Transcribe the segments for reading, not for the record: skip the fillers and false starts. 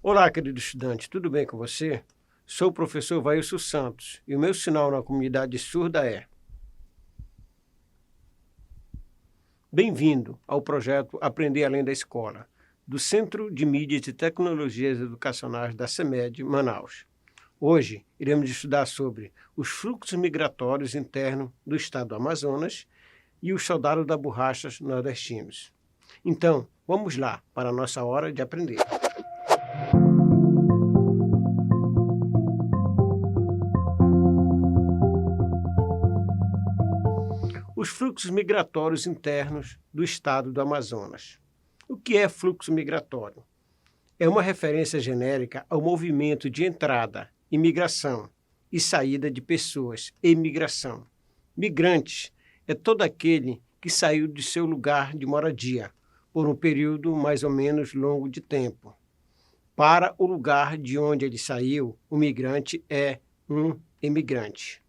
Olá, querido estudante, tudo bem com você? Sou o professor Vailson Santos e o meu sinal na comunidade surda é: bem-vindo ao projeto Aprender Além da Escola, do Centro de Mídias e Tecnologias Educacionais da CEMED, Manaus. Hoje, iremos estudar sobre os fluxos migratórios internos do estado do Amazonas e os soldados da borracha nordestinos. Então, vamos lá para a nossa hora de aprender. Os fluxos migratórios internos do estado do Amazonas. O que é fluxo migratório? É uma referência genérica ao movimento de entrada, imigração e saída de pessoas, emigração. Migrantes é todo aquele que saiu de seu lugar de moradia por um período mais ou menos longo de tempo. Para o lugar de onde ele saiu, o migrante é um emigrante.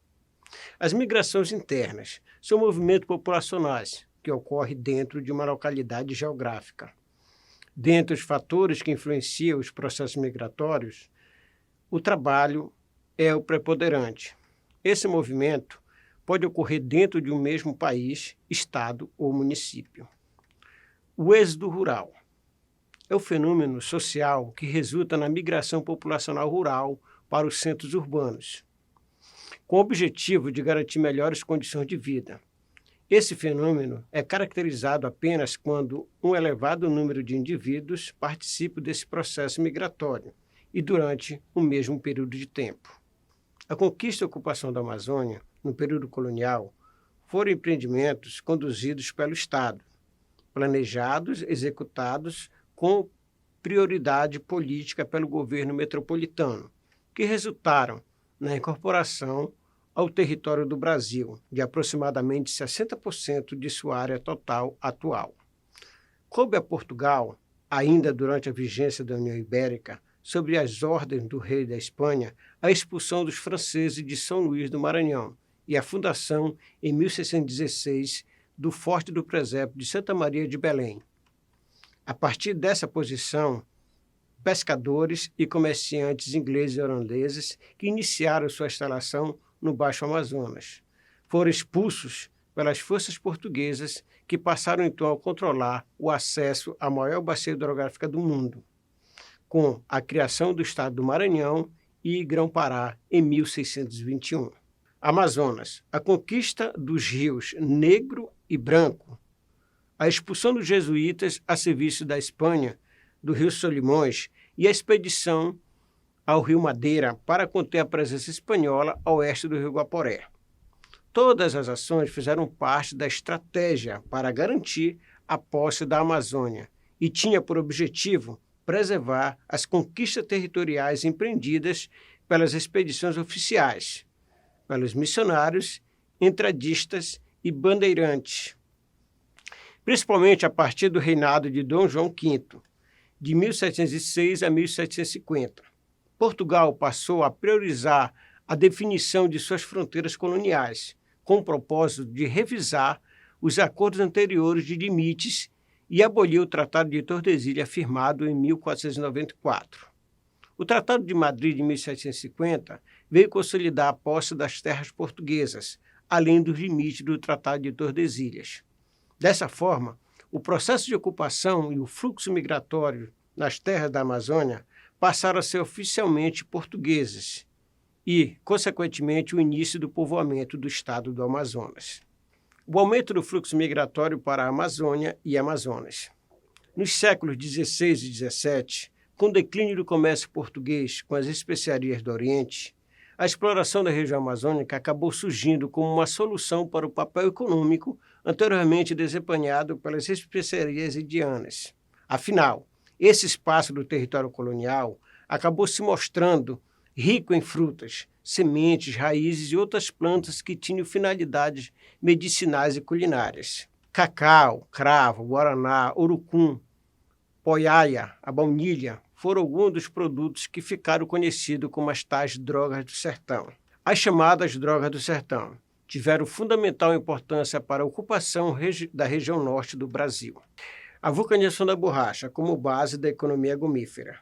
As migrações internas são movimentos populacionais que ocorrem dentro de uma localidade geográfica. Dentre os fatores que influenciam os processos migratórios, o trabalho é o preponderante. Esse movimento pode ocorrer dentro de um mesmo país, estado ou município. O êxodo rural é o fenômeno social que resulta na migração populacional rural para os centros urbanos, com o objetivo de garantir melhores condições de vida. Esse fenômeno é caracterizado apenas quando um elevado número de indivíduos participa desse processo migratório e durante o mesmo período de tempo. A conquista e a ocupação da Amazônia, no período colonial, foram empreendimentos conduzidos pelo Estado, planejados, executados com prioridade política pelo governo metropolitano, que resultaram na incorporação ao território do Brasil, de aproximadamente 60% de sua área total atual. Coube a Portugal, ainda durante a vigência da União Ibérica, sob as ordens do rei da Espanha, a expulsão dos franceses de São Luís do Maranhão e a fundação, em 1616, do Forte do Presépio de Santa Maria de Belém. A partir dessa posição, pescadores e comerciantes ingleses e holandeses que iniciaram sua instalação no Baixo Amazonas foram expulsos pelas forças portuguesas, que passaram então a controlar o acesso à maior bacia hidrográfica do mundo, com a criação do estado do Maranhão e Grão-Pará em 1621. Amazonas, a conquista dos rios Negro e Branco, a expulsão dos jesuítas a serviço da Espanha do rio Solimões e a expedição ao rio Madeira para conter a presença espanhola a oeste do rio Guaporé. Todas as ações fizeram parte da estratégia para garantir a posse da Amazônia e tinha por objetivo preservar as conquistas territoriais empreendidas pelas expedições oficiais, pelos missionários, entradistas e bandeirantes, principalmente a partir do reinado de Dom João V, de 1706 a 1750. Portugal passou a priorizar a definição de suas fronteiras coloniais, com o propósito de revisar os acordos anteriores de limites e abolir o Tratado de Tordesilhas, firmado em 1494. O Tratado de Madrid de 1750 veio consolidar a posse das terras portuguesas, além dos limites do Tratado de Tordesilhas. Dessa forma, o processo de ocupação e o fluxo migratório nas terras da Amazônia passaram a ser oficialmente portugueses e, consequentemente, o início do povoamento do estado do Amazonas. O aumento do fluxo migratório para a Amazônia e Amazonas. Nos séculos XVI e XVII, com o declínio do comércio português com as especiarias do Oriente, a exploração da região amazônica acabou surgindo como uma solução para o papel econômico anteriormente desempenhado pelas especiarias indianas. Afinal, esse espaço do território colonial acabou se mostrando rico em frutas, sementes, raízes e outras plantas que tinham finalidades medicinais e culinárias. Cacau, cravo, guaraná, urucum, poiaia, a baunilha foram alguns dos produtos que ficaram conhecidos como as tais drogas do sertão. As chamadas drogas do sertão tiveram fundamental importância para a ocupação da região norte do Brasil. A vulcanização da borracha como base da economia gomífera.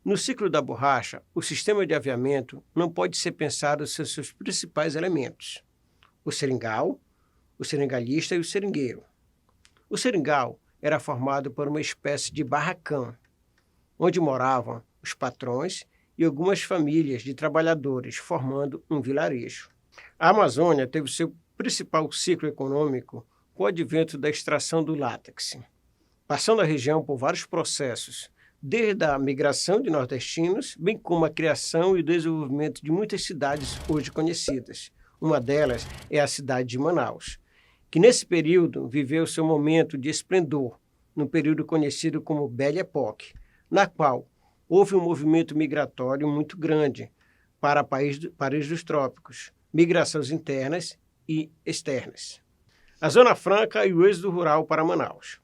No ciclo da borracha, o sistema de aviamento não pode ser pensado sem seus principais elementos: o seringal, o seringalista e o seringueiro. O seringal era formado por uma espécie de barracão, onde moravam os patrões e algumas famílias de trabalhadores, formando um vilarejo. A Amazônia teve seu principal ciclo econômico com o advento da extração do látex, passando a região por vários processos, desde a migração de nordestinos, bem como a criação e o desenvolvimento de muitas cidades hoje conhecidas. Uma delas é a cidade de Manaus, que nesse período viveu seu momento de esplendor, num período conhecido como Belle Époque, na qual houve um movimento migratório muito grande para países dos trópicos, migrações internas e externas. A Zona Franca e o êxodo rural para Manaus.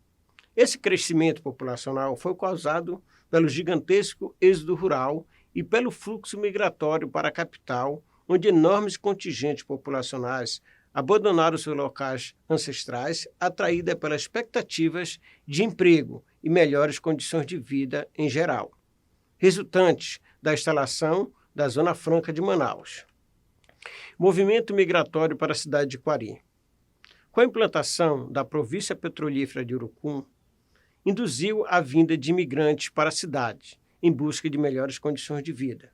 Esse crescimento populacional foi causado pelo gigantesco êxodo rural e pelo fluxo migratório para a capital, onde enormes contingentes populacionais abandonaram seus locais ancestrais, atraída pelas expectativas de emprego e melhores condições de vida em geral, resultantes da instalação da Zona Franca de Manaus. Movimento migratório para a cidade de Quari. Com a implantação da província petrolífera de Urucum, induziu a vinda de imigrantes para a cidade, em busca de melhores condições de vida.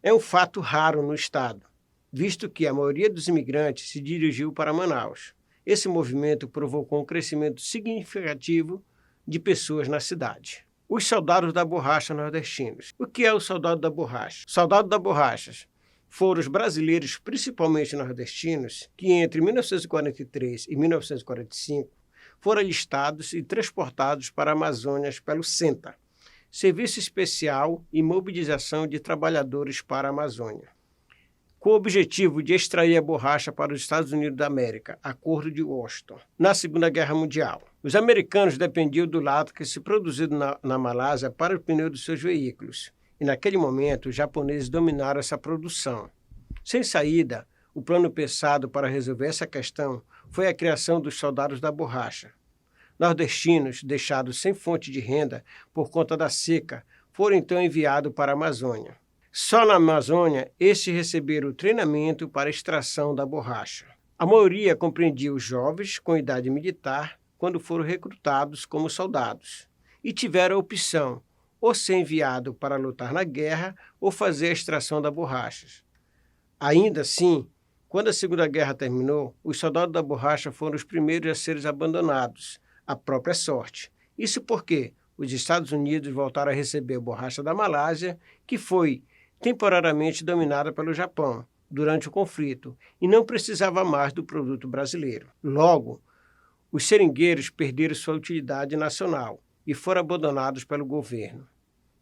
É um fato raro no estado, visto que a maioria dos imigrantes se dirigiu para Manaus. Esse movimento provocou um crescimento significativo de pessoas na cidade. Os soldados da borracha nordestinos. O que é o soldado da borracha? O soldado da borracha foram os brasileiros, principalmente nordestinos, que entre 1943 e 1945 foram alistados e transportados para a Amazônia pelo SENTA, Serviço Especial e Mobilização de Trabalhadores para a Amazônia, com o objetivo de extrair a borracha para os Estados Unidos da América, Acordo de Washington, na Segunda Guerra Mundial. Os americanos dependiam do látex produzido na Malásia para o pneu dos seus veículos, e naquele momento os japoneses dominaram essa produção. Sem saída, o plano pensado para resolver essa questão foi a criação dos soldados da borracha. Nordestinos, deixados sem fonte de renda por conta da seca, foram então enviados para a Amazônia. Só na Amazônia, estes receberam o treinamento para a extração da borracha. A maioria compreendia os jovens com idade militar quando foram recrutados como soldados e tiveram a opção ou ser enviado para lutar na guerra ou fazer a extração da borracha. Ainda assim, quando a Segunda Guerra terminou, os soldados da borracha foram os primeiros a serem abandonados, à própria sorte. Isso porque os Estados Unidos voltaram a receber a borracha da Malásia, que foi temporariamente dominada pelo Japão durante o conflito e não precisava mais do produto brasileiro. Logo, os seringueiros perderam sua utilidade nacional e foram abandonados pelo governo.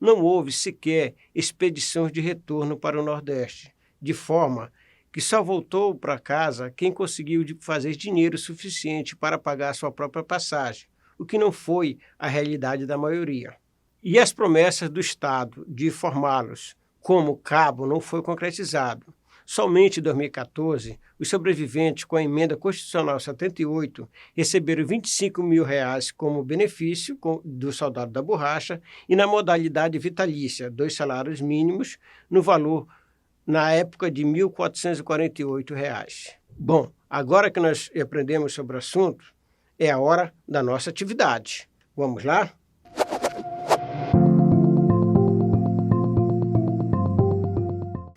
Não houve sequer expedições de retorno para o Nordeste, de forma que só voltou para casa quem conseguiu fazer dinheiro suficiente para pagar sua própria passagem, o que não foi a realidade da maioria. E as promessas do Estado de formá-los como cabo não foi concretizado. Somente em 2014, os sobreviventes com a Emenda Constitucional 78 receberam R$25 mil como benefício do soldado da borracha e na modalidade vitalícia, 2 salários mínimos, no valor, na época, de R$ 1.448. Bom, agora que nós aprendemos sobre o assunto, é a hora da nossa atividade. Vamos lá?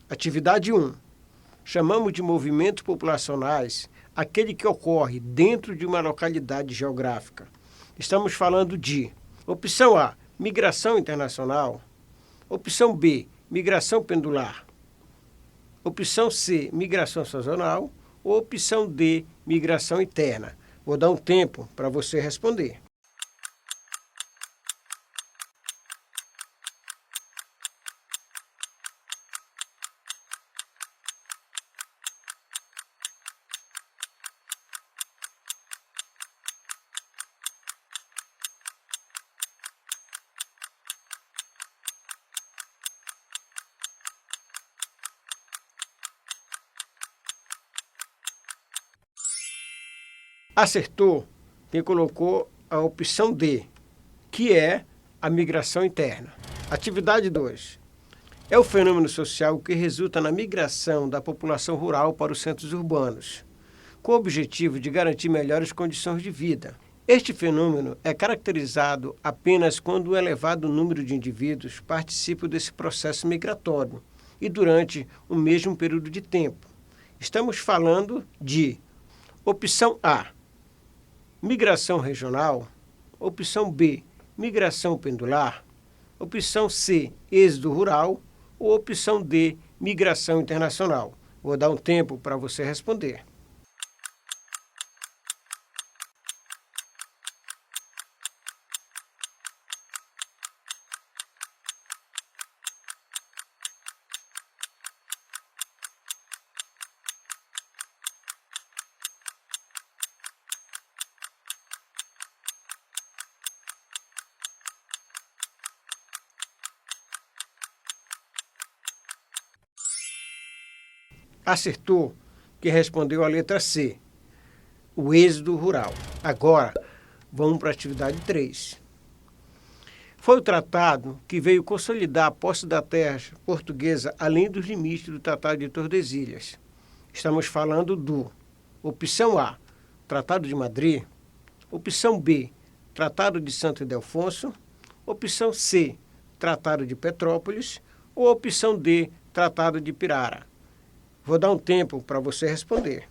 Atividade 1. Chamamos de movimentos populacionais aquele que ocorre dentro de uma localidade geográfica. Estamos falando de opção A, migração internacional, opção B, migração pendular, opção C, migração sazonal ou opção D, migração interna. Vou dar um tempo para você responder. Acertou quem colocou a opção D, que é a migração interna. Atividade 2. É o fenômeno social que resulta na migração da população rural para os centros urbanos, com o objetivo de garantir melhores condições de vida. Este fenômeno é caracterizado apenas quando um elevado número de indivíduos participam desse processo migratório e durante o mesmo período de tempo. Estamos falando de opção A, migração regional, opção B, migração pendular, opção C, êxodo rural ou opção D, migração internacional. Vou dar um tempo para você responder. Acertou, que respondeu a letra C, o êxodo rural. Agora, vamos para a atividade 3. Foi o tratado que veio consolidar a posse da terra portuguesa além dos limites do Tratado de Tordesilhas. Estamos falando do opção A, Tratado de Madrid, opção B, Tratado de Santo Ildefonso, opção C, Tratado de Petrópolis ou opção D, Tratado de Pirara. Vou dar um tempo para você responder.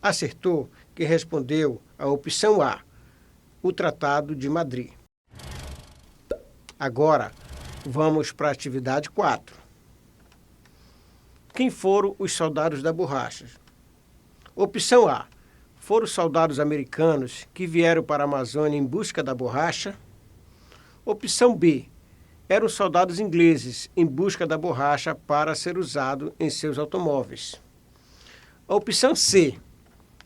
Acertou, que respondeu a opção A, o Tratado de Madrid. Agora, vamos para a atividade 4. Quem foram os soldados da borracha? Opção A, foram soldados americanos que vieram para a Amazônia em busca da borracha. Opção B, eram soldados ingleses em busca da borracha para ser usado em seus automóveis. A opção C,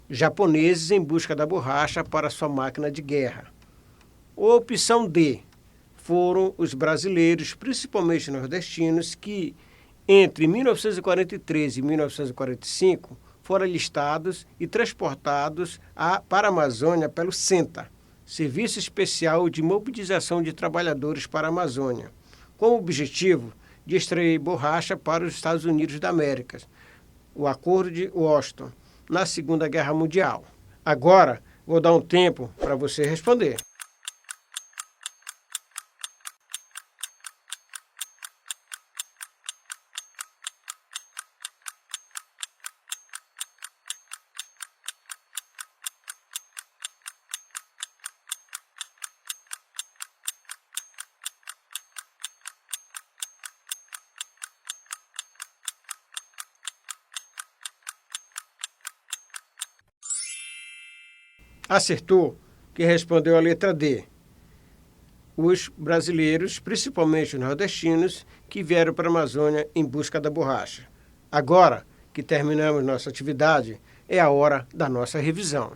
japoneses em busca da borracha para sua máquina de guerra. Ou opção D, foram os brasileiros, principalmente nordestinos, que entre 1943 e 1945 foram alistados e transportados para a Amazônia pelo SENTA, Serviço Especial de Mobilização de Trabalhadores para a Amazônia, com o objetivo de extrair borracha para os Estados Unidos da América, o Acordo de Washington, na Segunda Guerra Mundial. Agora, vou dar um tempo para você responder. Acertou, que respondeu a letra D, os brasileiros, principalmente os nordestinos, que vieram para a Amazônia em busca da borracha. Agora que terminamos nossa atividade, é a hora da nossa revisão.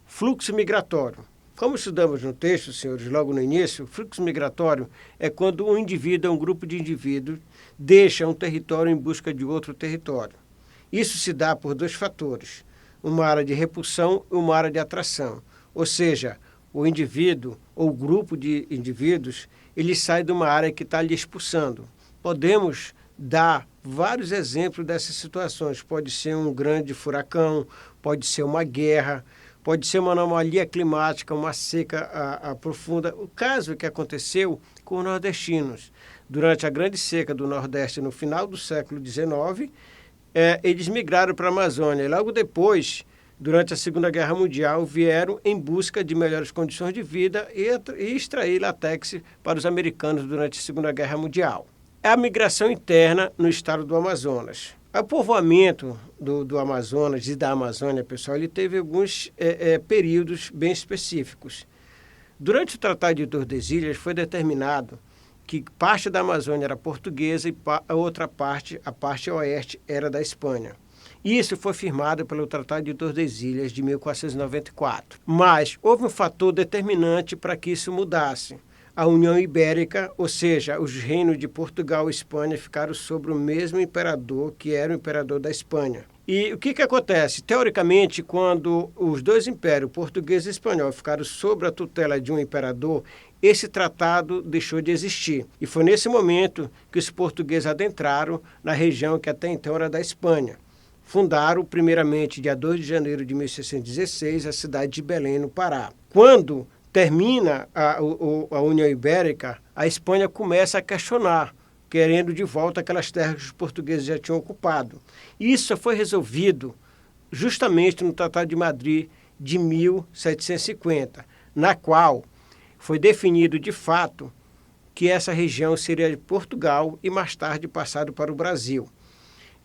Fluxo migratório. Como estudamos no texto, senhores, logo no início, o fluxo migratório é quando um indivíduo ou um grupo de indivíduos deixa um território em busca de outro território. Isso se dá por dois fatores, uma área de repulsão e uma área de atração. Ou seja, o indivíduo ou grupo de indivíduos, ele sai de uma área que está lhe expulsando. Podemos dar vários exemplos dessas situações. Pode ser um grande furacão, pode ser uma guerra, pode ser uma anomalia climática, uma seca profunda. O caso que aconteceu com os nordestinos. Durante a grande seca do Nordeste no final do século XIX, eles migraram para a Amazônia. E logo depois, durante a Segunda Guerra Mundial, vieram em busca de melhores condições de vida e extrair látex para os americanos durante a Segunda Guerra Mundial. É a migração interna no estado do Amazonas. O povoamento do Amazonas e da Amazônia, pessoal, ele teve alguns períodos bem específicos. Durante o Tratado de Tordesilhas foi determinado que parte da Amazônia era portuguesa e a outra parte, a parte oeste, era da Espanha. Isso foi firmado pelo Tratado de Tordesilhas de 1494. Mas houve um fator determinante para que isso mudasse. A União Ibérica, ou seja, os reinos de Portugal e Espanha ficaram sob o mesmo imperador, que era o imperador da Espanha. E o que acontece? Teoricamente, quando os dois impérios, português e espanhol, ficaram sob a tutela de um imperador, esse tratado deixou de existir. E foi nesse momento que os portugueses adentraram na região que até então era da Espanha. Fundaram, primeiramente, dia 2 de janeiro de 1616, a cidade de Belém, no Pará. Quando termina a União Ibérica, a Espanha começa a questionar, querendo de volta aquelas terras que os portugueses já tinham ocupado. Isso foi resolvido justamente no Tratado de Madrid de 1750, na qual foi definido de fato que essa região seria de Portugal e mais tarde passado para o Brasil.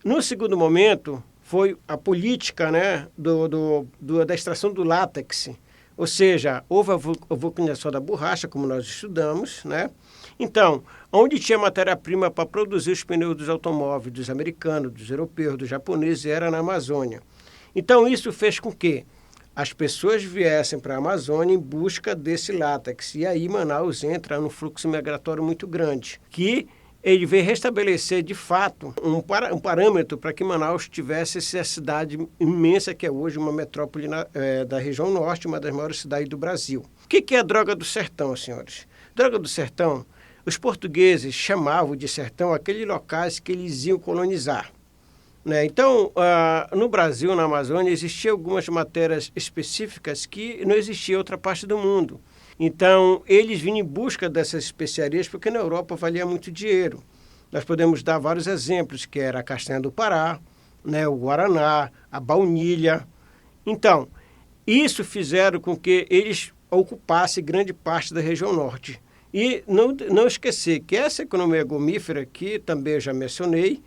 No segundo momento, foi a política, né, da extração do látex, ou seja, houve a vulcanização da borracha, como nós estudamos, né? Então, onde tinha matéria-prima para produzir os pneus dos automóveis, dos americanos, dos europeus, dos japoneses, era na Amazônia. Então, isso fez com que as pessoas viessem para a Amazônia em busca desse látex. E aí Manaus entra num fluxo migratório muito grande, que ele veio restabelecer, de fato, um parâmetro para que Manaus tivesse essa cidade imensa que é hoje uma metrópole da região norte, uma das maiores cidades do Brasil. O que é a droga do sertão, senhores? Droga do sertão, os portugueses chamavam de sertão aqueles locais que eles iam colonizar, né? Então, no Brasil, na Amazônia, existiam algumas matérias específicas que não existia em outra parte do mundo. Então, eles vinham em busca dessas especiarias porque na Europa valia muito dinheiro. Nós podemos dar vários exemplos, que era a castanha do Pará, né, o guaraná, a baunilha. Então, isso fizeram com que eles ocupassem grande parte da região norte. E não esquecer que essa economia gomífera, que também eu já mencionei,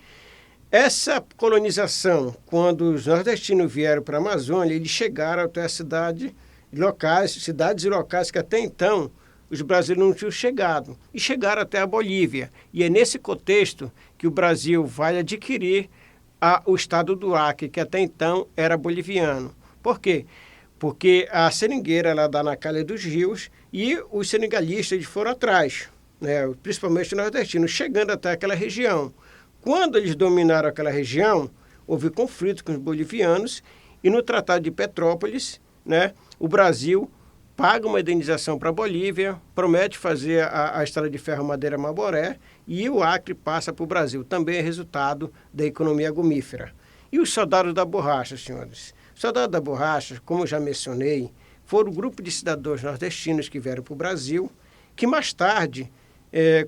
essa colonização, quando os nordestinos vieram para a Amazônia, eles chegaram até a cidades e locais que até então os brasileiros não tinham chegado, e chegaram até a Bolívia. E é nesse contexto que o Brasil vai adquirir o estado do Acre, que até então era boliviano. Por quê? Porque a seringueira ela dá na calha dos rios e os senegalistas eles foram atrás, né? Principalmente os nordestinos, chegando até aquela região. Quando eles dominaram aquela região, houve conflito com os bolivianos e no Tratado de Petrópolis, né, o Brasil paga uma indenização para a Bolívia, promete fazer a estrada de ferro Madeira-Maboré e o Acre passa para o Brasil. Também é resultado da economia gomífera. E os soldados da borracha, senhores? Os soldados da borracha, como já mencionei, foram um grupo de cidadãos nordestinos que vieram para o Brasil, que mais tarde,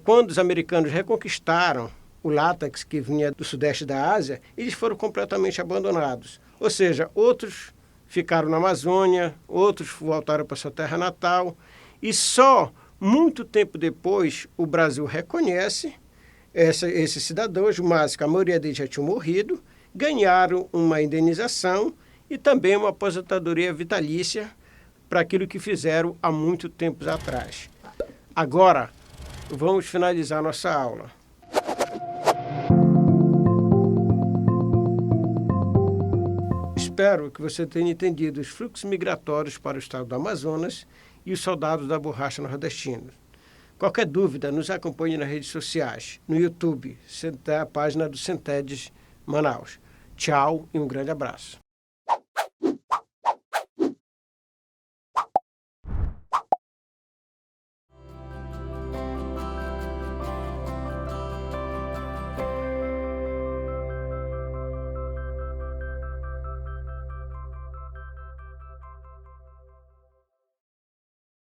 quando os americanos reconquistaram o látex que vinha do sudeste da Ásia, eles foram completamente abandonados. Ou seja, outros ficaram na Amazônia, outros voltaram para sua terra natal, e só muito tempo depois o Brasil reconhece esses cidadãos, mas a maioria deles já tinham morrido, ganharam uma indenização e também uma aposentadoria vitalícia para aquilo que fizeram há muito tempo atrás. Agora, vamos finalizar nossa aula. Espero que você tenha entendido os fluxos migratórios para o estado do Amazonas e os soldados da borracha nordestina. Qualquer dúvida, nos acompanhe nas redes sociais, no YouTube, a página do Centedes Manaus. Tchau e um grande abraço.